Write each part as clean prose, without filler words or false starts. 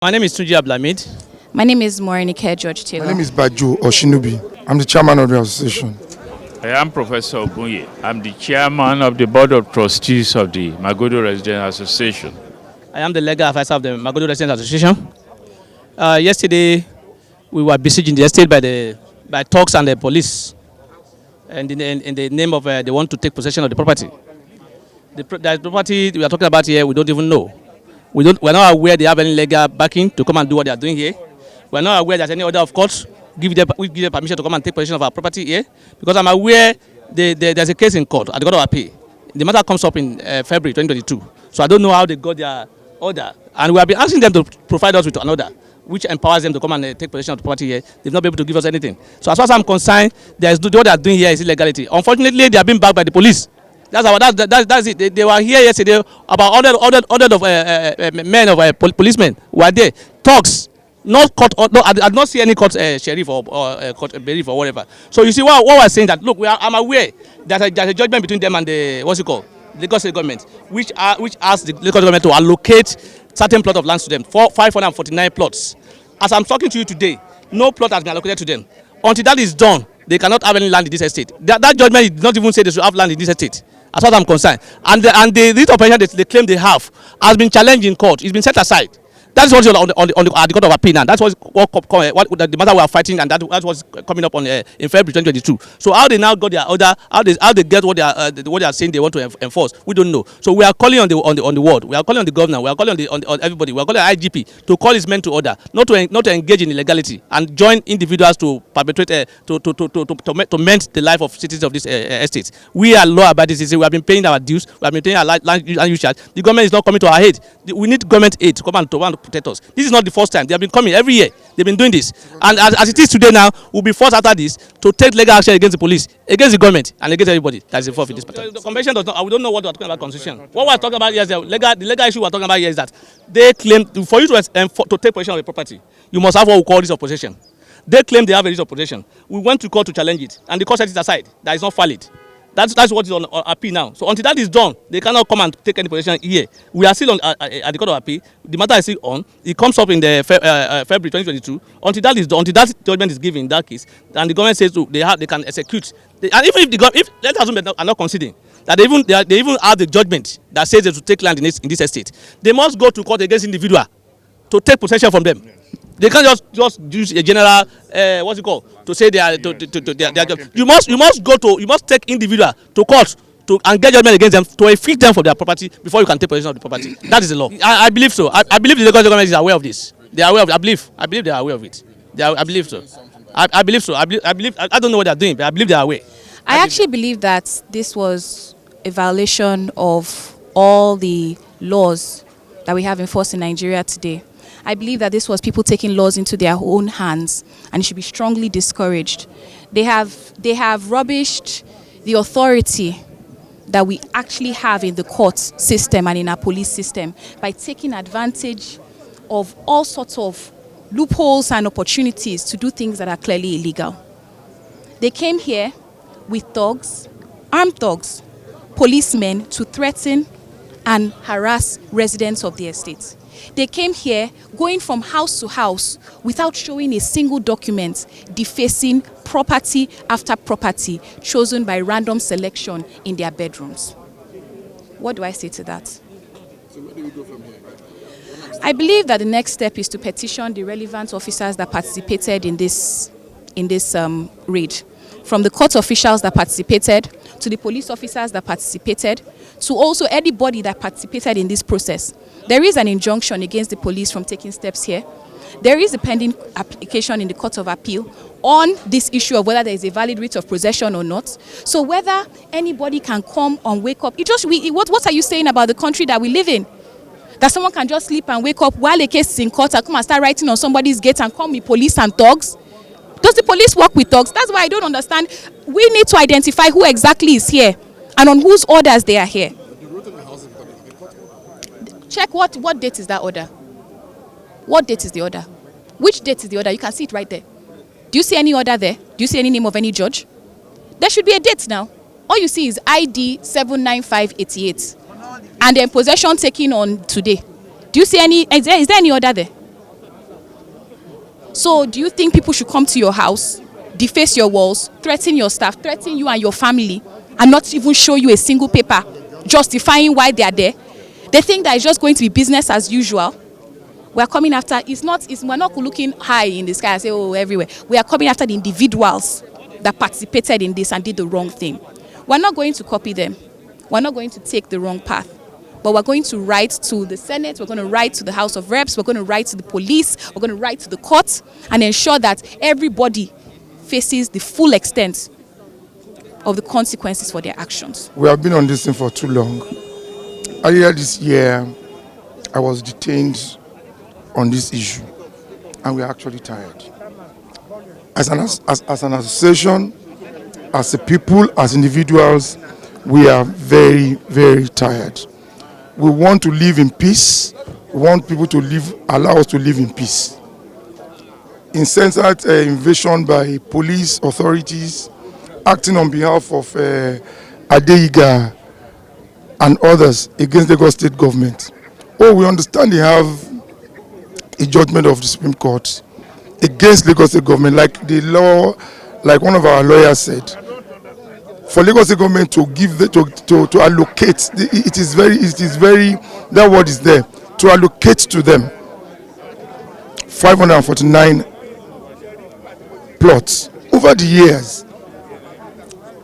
My name is Tunji Abdulhamid. My name is Morenike George My Taylor. name is Baju Oshinubi. I'm the chairman of the association. I am Professor Ogunye. I'm the chairman of the board of trustees of the Magodo Resident Association. I am the legal advisor of the Magodo Residents Association. Yesterday, we were besieged in the estate by thugs and the police, and in the name of they want to take possession of the property. The property we are talking about here, we don't even know. We're not aware they have any legal backing to come and do what they are doing here. We're not aware there's any order of court give them permission to come and take possession of our property here, because I'm aware there's a case in court at the Court of Appeal. The matter comes up in February 2022. So I don't know how they got their order, and we have been asking them to provide us with an order which empowers them to come and take possession of the property here. They've not been able to give us anything. So as far as I'm concerned, what they are doing here is illegality. Unfortunately, they are being backed by the police. That's it. They were here yesterday. About 100 of men of policemen were there. Talks, not court. No, I did not see any court sheriff or court bailiff or whatever. So you see what we're saying, that look, I'm aware that there's a judgment between them and the Lagos State government, which asks the Lagos government to allocate certain plot of lands to them, 549 plots. As I'm talking to you today, no plot has been allocated to them. Until that is done, they cannot have any land in this estate. That judgment did not even say they should have land in this estate, as far as I'm concerned. And the writ operation they claim they have has been challenged in court. It's been set aside. That's what's on the Court of Appeal now. That's what the matter we are fighting, and that's what's coming up in February 2022. So how they now got their order, how they get what they are saying they want to enforce, we don't know. So we are calling on the world. We are calling on the governor. We are calling on everybody. We are calling on IGP to call his men to order, not to engage in illegality and join individuals to perpetrate to mend the life of citizens of this estate. We are law-abiding citizens. We have been paying our dues. We have been paying our land use charge. The government is not coming to our aid. We need government aid to come and to protect us. This is not the first time. They have been coming every year. They've been doing this, and as it is today now, we'll be forced after this to take legal action against the police, against the government, and against everybody that's involved in this matter. The convention does not. We don't know what we're talking about constitution. What we're talking about here is the legal issue we're talking about here is that they claim for you to take possession of the property, you must have what we call writ of possession. They claim they have a writ of possession. We went to court to challenge it, and the court set it aside. That is not valid. That's what is on appeal now. So until that is done, they cannot come and take any possession here. We are still at the Court of Appeal. The matter is still on. It comes up in the February 2022. Until that is done, until that judgment is given in that case, and the government says they can execute. And even if let us assume they are not considering that they even have the judgment that says they should take land in this estate, they must go to court against individual to take possession from them. They can't just use a general to say they are you must take individual to court and get judgment against them to evict them from their property before you can take possession of the property. That is the law. I believe so. I believe the Lagos government is aware of this. They are aware of it. I believe they are aware of it. I believe so. I believe so. I don't know what they are doing, but I believe they are aware. I actually believe that this was a violation of all the laws that we have enforced in Nigeria today. I believe that this was people taking laws into their own hands, and it should be strongly discouraged. They have rubbished the authority that we actually have in the court system and in our police system by taking advantage of all sorts of loopholes and opportunities to do things that are clearly illegal. They came here with thugs, armed thugs, policemen, to threaten and harass residents of the estate. They came here going from house to house without showing a single document, defacing property after property chosen by random selection in their bedrooms. What do I say to that? So where do we go from here? I believe that the next step is to petition the relevant officers that participated in this raid. From the court officials that participated, to the police officers that participated, to also anybody that participated in this process. There is an injunction against the police from taking steps here. There is a pending application in the Court of Appeal on this issue of whether there is a valid writ of possession or not. So whether anybody can come and wake up, what are you saying about the country that we live in? That someone can just sleep and wake up while a case is in court and come and start writing on somebody's gate and call me police and thugs? Does the police work with thugs? That's why I don't understand. We need to identify who exactly is here and on whose orders they are here. Check what date is that order? What date is the order? Which date is the order? You can see it right there. Do you see any order there? Do you see any name of any judge? There should be a date now. All you see is ID 79588 and then possession taken on today. Do you see any? Is there any order there? So do you think people should come to your house, deface your walls, threaten your staff, threaten you and your family, and not even show you a single paper justifying why they are there? They think that it's just going to be business as usual. We are coming after, we're not looking high in the sky and say, oh, everywhere. We are coming after the individuals that participated in this and did the wrong thing. We're not going to copy them. We're not going to take the wrong path. But we're going to write to the Senate, we're going to write to the House of Reps, we're going to write to the police, we're going to write to the courts and ensure that everybody faces the full extent of the consequences for their actions. We have been on this thing for too long. Earlier this year, I was detained on this issue, and we are actually tired. As an association, as a people, as individuals, we are very, very tired. We want to live in peace. We want people to allow us to live in peace. Insensate invasion by police authorities acting on behalf of Adeiga and others against the Lagos State government. Oh, we understand they have a judgment of the Supreme Court against Lagos State government, like the law, like one of our lawyers said. For Lagos State government to give to allocate, it is very that word is there, to allocate to them 549 plots over the years.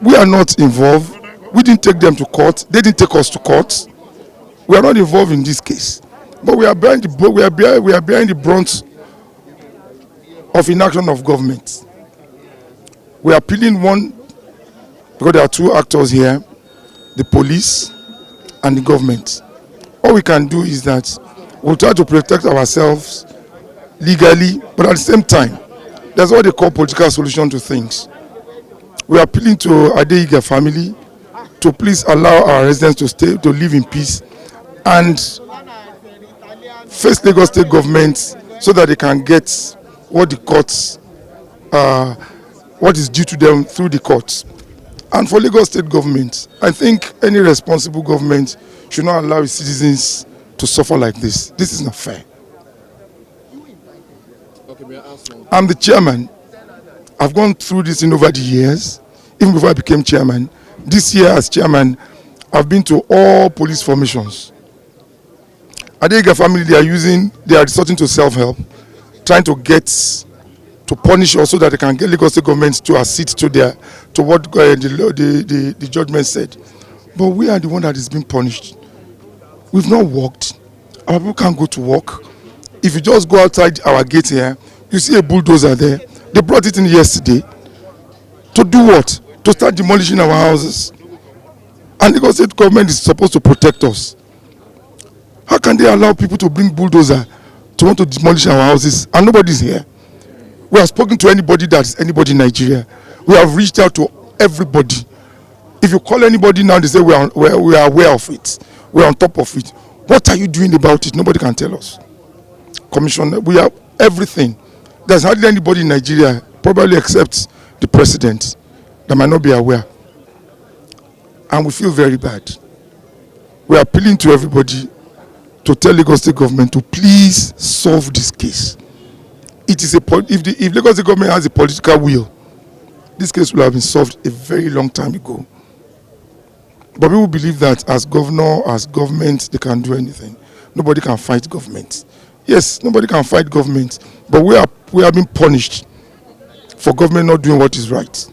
We are not involved. We didn't take them to court. They didn't take us to court. We are not involved in this case. But we are bearing the brunt of inaction of government. We are appealing one, because there are two actors here, the police and the government. All we can do is that we'll try to protect ourselves legally, but at the same time, there's what they call political solution to things. We are appealing to Adeiga family to please allow our residents to live in peace and face Lagos State government so that they can get what the courts, what is due to them through the courts. And for Lagos State government, I think any responsible government should not allow its citizens to suffer like this. This is not fair. I'm the chairman. I've gone through this in over the years, even before I became chairman. This year as chairman, I've been to all police formations. Adeiga family, they are resorting to self-help, trying to punish us so that they can get Lagos State government to accede to what the judgment said. But we are the one that is being punished. We've not worked. Our people can't go to work. If you just go outside our gate here, you see a bulldozer there. They brought it in yesterday. To do what? To start demolishing our houses. And Lagos State government is supposed to protect us. How can they allow people to bring bulldozer to want to demolish our houses and nobody's here? We have spoken to anybody that is anybody in Nigeria. We have reached out to everybody. If you call anybody now, they say we are aware of it. We are on top of it. What are you doing about it? Nobody can tell us. Commissioner, we have everything. There's hardly anybody in Nigeria, probably except the president, that might not be aware. And we feel very bad. We are appealing to everybody to tell Lagos State government to please solve this case. It is if Lagos State government has a political will, this case will have been solved a very long time ago. But people believe that as governor, as government, they can do anything. Nobody can fight government. Yes, nobody can fight government, but we are being punished for government not doing what is right.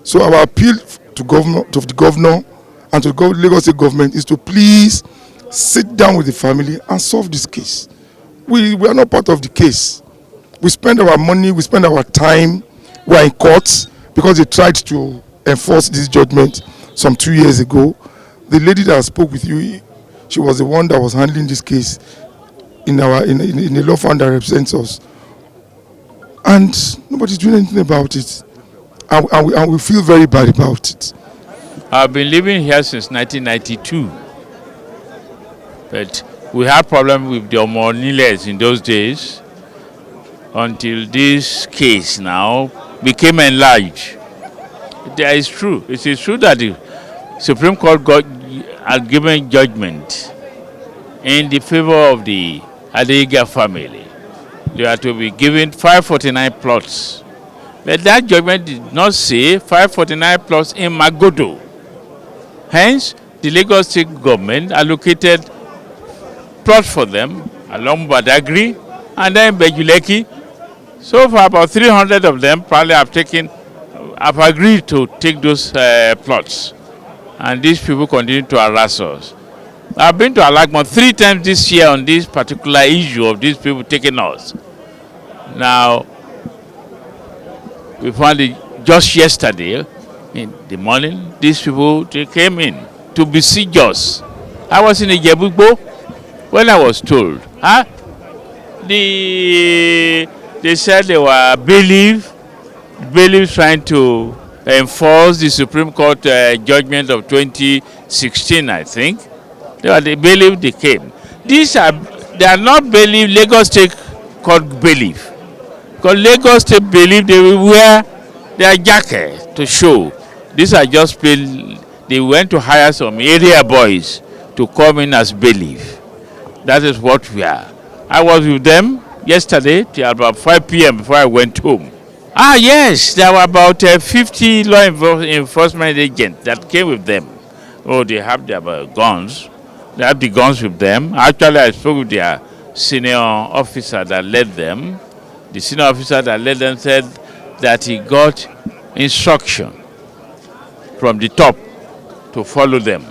So our appeal to the governor and to the Lagos State government is to please sit down with the family and solve this case. We are not part of the case. We spend our money, we spend our time. We are in courts because they tried to enforce this judgment some 2 years ago. The lady that spoke with you, she was the one that was handling this case in the law firm that represents us. And nobody's doing anything about it. And we feel very bad about it. I've been living here since 1992. But we had problems with the Omoniles in those days until this case now became enlarged. It is true that the Supreme Court has given judgment in the favor of the Adeiga family. they are to be given 549 plots. But that judgment did not say 549 plots in Magodo. Hence, the Lagos State government allocated plots for them along Badagry and then Bejuleki. So far, about 300 of them probably have agreed to take those plots. And these people continue to harass us. I've been to Alagmon 3 times this year on this particular issue of these people taking us. Now, we found it just yesterday in the morning, these people they came in to besiege us. I was in Ijebu when I was told, they said they were bailiffs trying to enforce the Supreme Court judgment of 2016, I think. They were the bailiff they came. They are not bailiff, Lagos State Court bailiff. Because Lagos State bailiff, they will wear their jacket to show. These are just they went to hire some area boys to come in as bailiff. That is what we are. I was with them yesterday till about 5 p.m. before I went home. Yes, there were about 50 law enforcement agents that came with them. Oh, they have their guns. They have the guns with them. Actually, I spoke with their senior officer that led them. The senior officer that led them said that he got instruction from the top to follow them.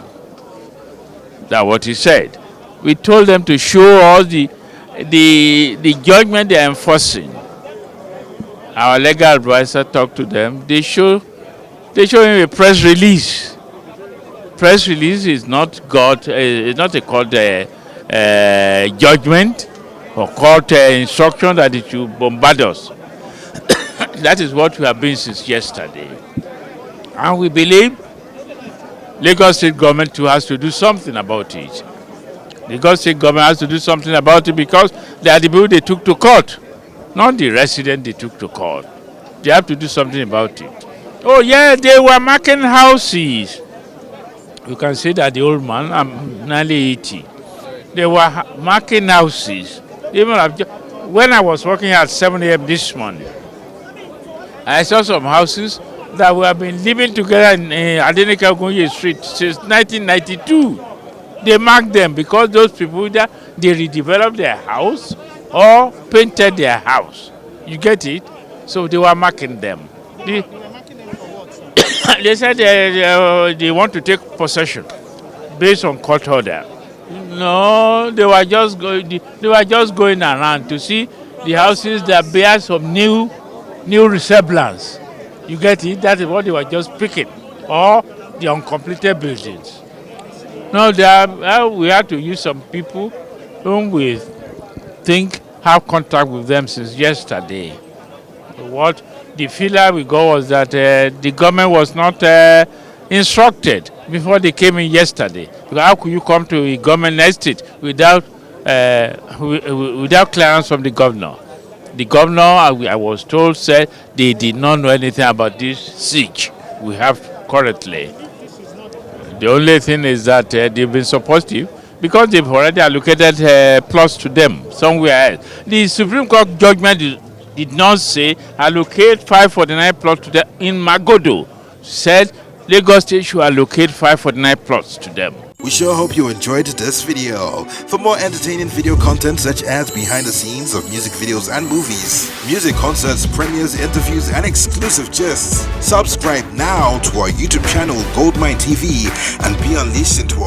That's what he said. We told them to show us the judgment they are enforcing. Our legal advisor talked to them. They show him a press release. Press release is not it's not a court judgment or court instruction that it should bombard us. That is what we have been since yesterday. And we believe Lagos State government too has to do something about it. Lagos State government has to do something about it because they are the people they took to court, not the resident they took to court. They have to do something about it. Oh yeah, they were marking houses. You can see that the old man, I'm nearly 80. They were marking houses. Even when I was working at 7 a.m. this morning, I saw some houses that we have been living together in Adenike Ogunye Street since 1992. They marked them because those people that they redeveloped their house or painted their house. You get it? So they were marking them. They said they want to take possession based on court order. No, they were just going around to see the houses that bear some new resemblance. You get it? That is what they were just picking, or the uncompleted buildings. No, we have to use some people whom we think have contact with them since yesterday. What the feeler we got was that the government was not instructed before they came in yesterday. Because how could you come to a government estate without clearance from the governor? The governor, I was told, said they did not know anything about this siege we have currently. The only thing is that they've been supportive because they've already allocated plots to them somewhere else. The Supreme Court judgment did not say allocate 549 plots to them in Magodo. Said Lagos State should allocate 549 plots to them. We sure hope you enjoyed this video. For more entertaining video content such as behind the scenes of music videos and movies, music concerts, premieres, interviews, and exclusive gists, subscribe now to our YouTube channel GoldmyneTV and be unleashed into a